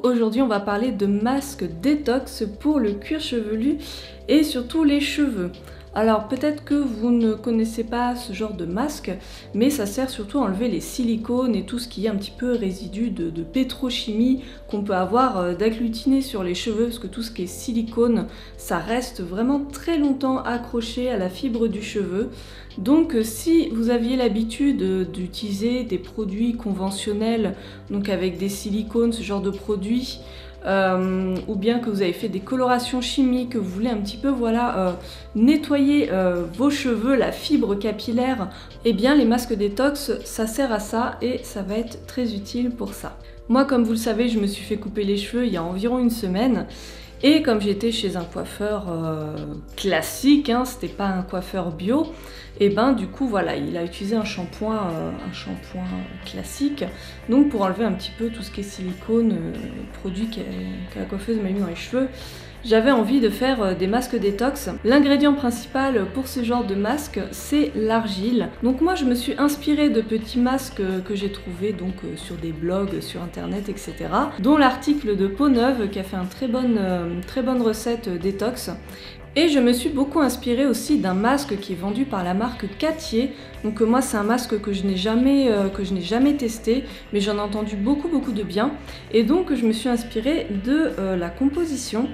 Donc aujourd'hui on va parler de masque détox pour le cuir chevelu et surtout les cheveux. Alors peut-être que vous ne connaissez pas ce genre de masque, mais ça sert surtout à enlever les silicones et tout ce qui est un petit peu résidu de pétrochimie qu'on peut avoir d'agglutiné sur les cheveux, parce que tout ce qui est silicone, ça reste vraiment très longtemps accroché à la fibre du cheveu. Donc si vous aviez l'habitude d'utiliser des produits conventionnels, donc avec des silicones, ce genre de produits, ou bien que vous avez fait des colorations chimiques, que vous voulez un petit peu nettoyer vos cheveux, la fibre capillaire, et bien les masques détox ça sert à ça et ça va être très utile pour ça. Moi comme vous le savez, je me suis fait couper les cheveux il y a environ une semaine. Et comme j'étais chez un coiffeur classique, hein, c'était pas un coiffeur bio, et ben du coup voilà, il a utilisé un shampoing classique, donc pour enlever un petit peu tout ce qui est silicone, produit que la coiffeuse m'a mis dans les cheveux. J'avais envie de faire des masques détox. L'ingrédient principal pour ce genre de masque, c'est l'argile. Donc moi je me suis inspirée de petits masques que j'ai trouvés donc sur des blogs, sur internet, etc. Dont l'article de Peau Neuve qui a fait une très bonne recette détox. Et je me suis beaucoup inspirée aussi d'un masque qui est vendu par la marque Cattier. Donc moi c'est un masque que je n'ai jamais testé, mais j'en ai entendu beaucoup de bien. Et donc je me suis inspirée de la composition.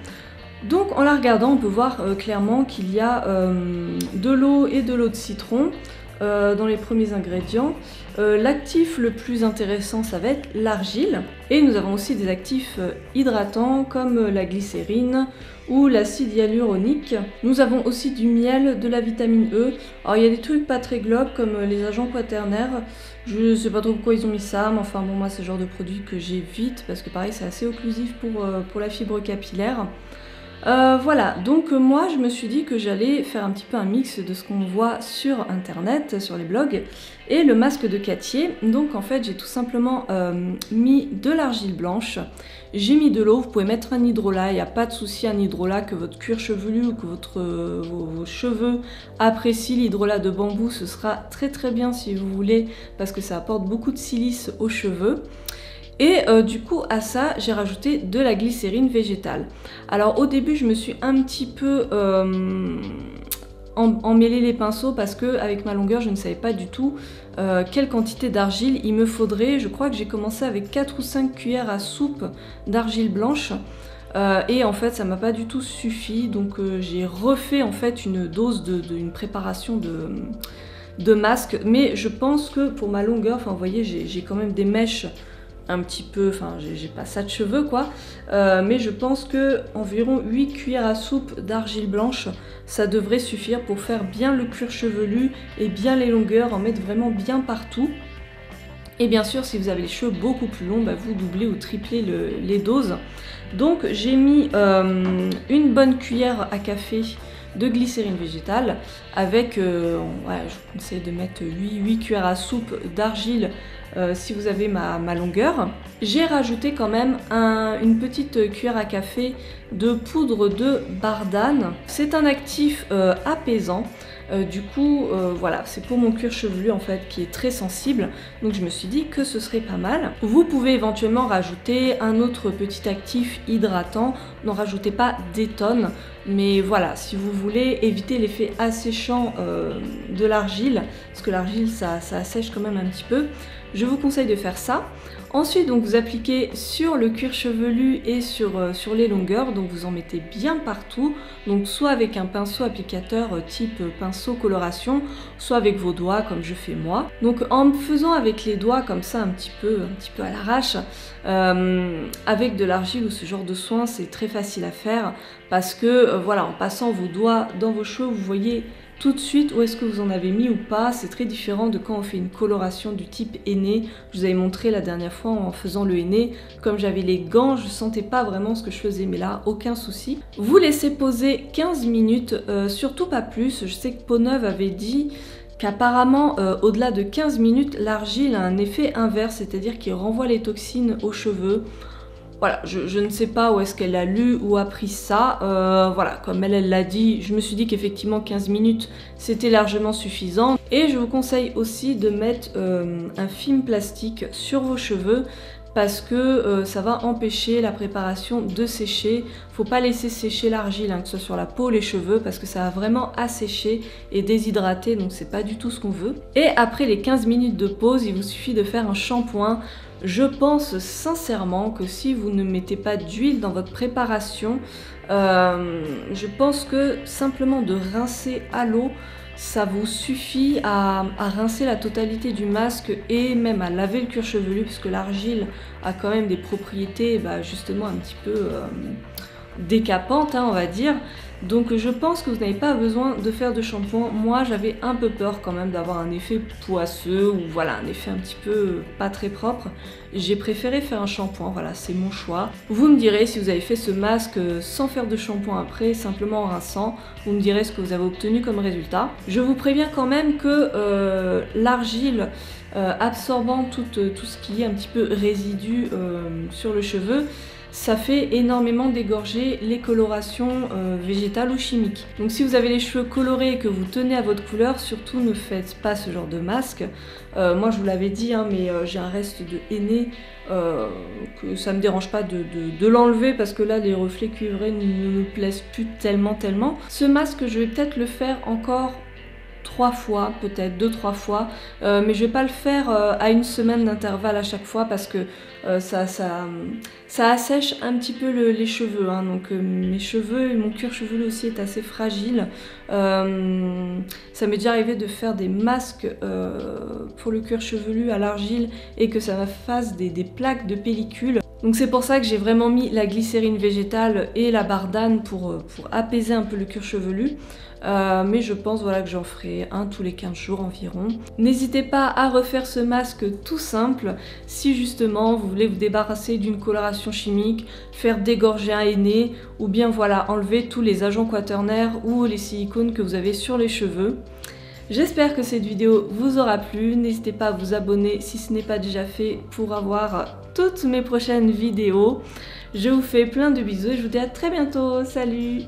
Donc en la regardant, on peut voir clairement qu'il y a de l'eau et de l'eau de citron dans les premiers ingrédients. L'actif le plus intéressant, ça va être l'argile. Et nous avons aussi des actifs hydratants comme la glycérine ou l'acide hyaluronique. Nous avons aussi du miel, de la vitamine E. Alors il y a des trucs pas très globes comme les agents quaternaires. Je sais pas trop pourquoi ils ont mis ça, mais enfin bon, moi c'est le genre de produit que j'évite parce que pareil c'est assez occlusif pour la fibre capillaire. Voilà, donc moi je me suis dit que j'allais faire un petit peu un mix de ce qu'on voit sur internet, sur les blogs, et le masque de Cattier. Donc en fait j'ai tout simplement mis de l'argile blanche, j'ai mis de l'eau, vous pouvez mettre un hydrolat, il n'y a pas de souci, un hydrolat que votre cuir chevelu ou que vos cheveux apprécient. L'hydrolat de bambou ce sera très bien si vous voulez, parce que ça apporte beaucoup de silice aux cheveux. Et du coup à ça j'ai rajouté de la glycérine végétale. Alors au début je me suis un petit peu emmêlé les pinceaux parce que avec ma longueur je ne savais pas du tout quelle quantité d'argile il me faudrait. Je crois que j'ai commencé avec 4 ou 5 cuillères à soupe d'argile blanche. Et en fait ça m'a pas du tout suffi, donc j'ai refait en fait une dose d'une préparation de masque. Mais je pense que pour ma longueur, enfin vous voyez j'ai quand même des mèches un petit peu, enfin j'ai pas ça de cheveux quoi, mais je pense que environ 8 cuillères à soupe d'argile blanche ça devrait suffire pour faire bien le cuir chevelu et bien les longueurs, en mettre vraiment bien partout. Et bien sûr si vous avez les cheveux beaucoup plus longs, bah, vous doublez ou triplez les doses. Donc j'ai mis une bonne cuillère à café de glycérine végétale avec, ouais, je vous conseille de mettre 8 cuillères à soupe d'argile si vous avez ma longueur. J'ai rajouté quand même une petite cuillère à café de poudre de bardane. C'est un actif apaisant. Du coup, voilà, c'est pour mon cuir chevelu en fait qui est très sensible, donc je me suis dit que ce serait pas mal. Vous pouvez éventuellement rajouter un autre petit actif hydratant, n'en rajoutez pas des tonnes, mais voilà, si vous voulez éviter l'effet asséchant de l'argile, parce que l'argile ça assèche quand même un petit peu, je vous conseille de faire ça. Ensuite, donc, vous appliquez sur le cuir chevelu et sur les longueurs, donc vous en mettez bien partout, donc soit avec un pinceau applicateur type pinceau coloration, soit avec vos doigts comme je fais moi. Donc en me faisant avec les doigts comme ça un petit peu à l'arrache, avec de l'argile ou ce genre de soin, c'est très facile à faire parce que voilà, en passant vos doigts dans vos cheveux, vous voyez tout de suite où est-ce que vous en avez mis ou pas. C'est très différent de quand on fait une coloration du type henné. Je vous avais montré la dernière fois en faisant le henné, comme j'avais les gants, je sentais pas vraiment ce que je faisais, mais là aucun souci. Vous laissez poser 15 minutes, surtout pas plus. Je sais que Peau Neuve avait dit qu'apparemment au-delà de 15 minutes l'argile a un effet inverse, c'est-à-dire qu'il renvoie les toxines aux cheveux. Voilà, je ne sais pas où est-ce qu'elle a lu ou appris ça. Voilà, comme elle l'a dit, je me suis dit qu'effectivement 15 minutes c'était largement suffisant. Et je vous conseille aussi de mettre un film plastique sur vos cheveux parce que ça va empêcher la préparation de sécher. Faut pas laisser sécher l'argile, hein, que ce soit sur la peau ou les cheveux, parce que ça va vraiment assécher et déshydrater, donc c'est pas du tout ce qu'on veut. Et après les 15 minutes de pause, il vous suffit de faire un shampoing. Je pense sincèrement que si vous ne mettez pas d'huile dans votre préparation, je pense que simplement de rincer à l'eau, ça vous suffit à rincer la totalité du masque et même à laver le cuir chevelu, parce que l'argile a quand même des propriétés justement un petit peu décapantes, hein, on va dire. Donc je pense que vous n'avez pas besoin de faire de shampoing. Moi j'avais un peu peur quand même d'avoir un effet poisseux ou voilà un effet un petit peu pas très propre. J'ai préféré faire un shampoing, voilà c'est mon choix. Vous me direz si vous avez fait ce masque sans faire de shampoing après, simplement en rinçant. Vous me direz ce que vous avez obtenu comme résultat. Je vous préviens quand même que l'argile absorbant tout ce qui est un petit peu résidu sur le cheveu, ça fait énormément dégorger les colorations végétales ou chimiques. Donc si vous avez les cheveux colorés et que vous tenez à votre couleur, surtout ne faites pas ce genre de masque. Moi je vous l'avais dit, hein, mais j'ai un reste de henné, que ça me dérange pas de l'enlever parce que là les reflets cuivrés ne me plaisent plus tellement. Ce masque je vais peut-être le faire encore 3 fois, peut-être 2-3 fois, mais je vais pas le faire à une semaine d'intervalle à chaque fois parce que ça assèche un petit peu les cheveux, hein. Donc mes cheveux et mon cuir chevelu aussi est assez fragile. Ça m'est déjà arrivé de faire des masques pour le cuir chevelu à l'argile et que ça me fasse des plaques de pellicule. Donc c'est pour ça que j'ai vraiment mis la glycérine végétale et la bardane pour apaiser un peu le cuir chevelu. Mais je pense voilà, que j'en ferai un tous les 15 jours environ. N'hésitez pas à refaire ce masque tout simple si justement vous voulez vous débarrasser d'une coloration chimique, faire dégorger un henné ou bien voilà enlever tous les agents quaternaires ou les silicones que vous avez sur les cheveux. J'espère que cette vidéo vous aura plu, n'hésitez pas à vous abonner si ce n'est pas déjà fait pour avoir toutes mes prochaines vidéos. Je vous fais plein de bisous et je vous dis à très bientôt, salut!